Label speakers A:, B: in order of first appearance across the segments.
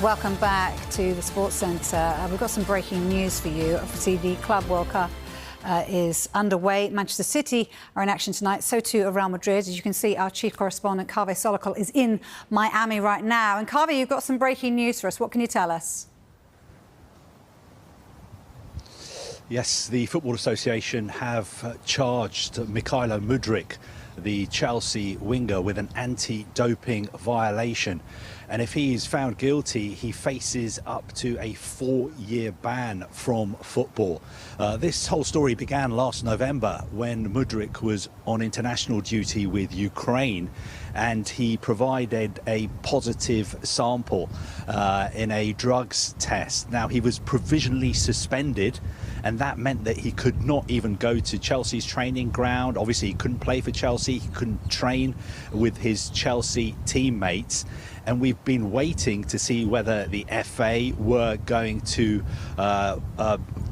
A: Welcome back to the Sports Centre. We've got some breaking news for you. Obviously, the Club World Cup is underway. Manchester City are in action tonight, so too are Real Madrid. As you can see, our chief correspondent, Kaveh Solokol, is in Miami right now. And Kaveh, you've got some breaking news for us. What can you tell us?
B: Yes, the Football Association have charged Mykhailo Mudryk, the Chelsea winger, with an anti-doping violation. And if he is found guilty, he faces up to a 4-year ban from football. This whole story began last November when Mudryk was on international duty with Ukraine, and he provided a positive sample in a drugs test. Now, he was provisionally suspended, and that meant that he could not even go to Chelsea's training ground. Obviously, he couldn't play for Chelsea. He couldn't train with his Chelsea teammates. And we've been waiting to see whether the FA were going to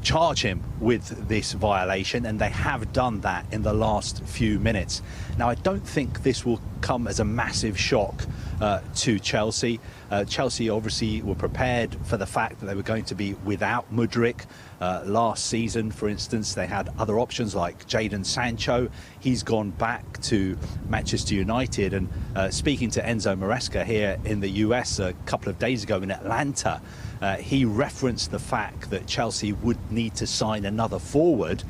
B: charge him with this violation, and they have done that in the last few minutes. Now, I don't think this will come as a massive shock to Chelsea. Chelsea obviously were prepared for the fact that they were going to be without Mudryk. Last season, for instance, they had other options like Jadon Sancho. He's gone back to Manchester United, and speaking to Enzo Maresca here in the US a couple of days ago in Atlanta, he referenced the fact that Chelsea would need to sign another forward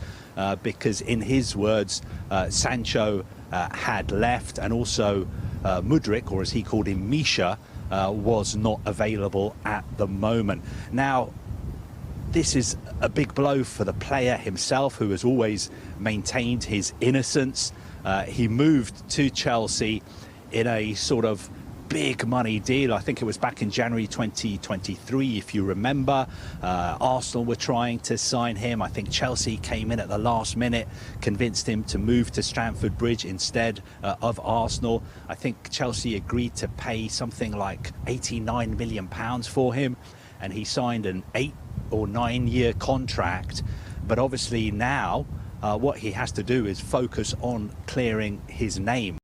B: because, in his words, Sancho had left, and also Mudryk, or as he called him, Misha, was not available at the moment. Now, this is a big blow for the player himself, who has always maintained his innocence. He moved to Chelsea in a sort of big money deal. I think it was back in January 2023, if you remember. Arsenal were trying to sign him. I think Chelsea came in at the last minute, convinced him to move to Stamford Bridge instead of Arsenal. I think Chelsea agreed to pay something like £89 million for him, and he signed an 8 or 9 year contract. But obviously now what he has to do is focus on clearing his name.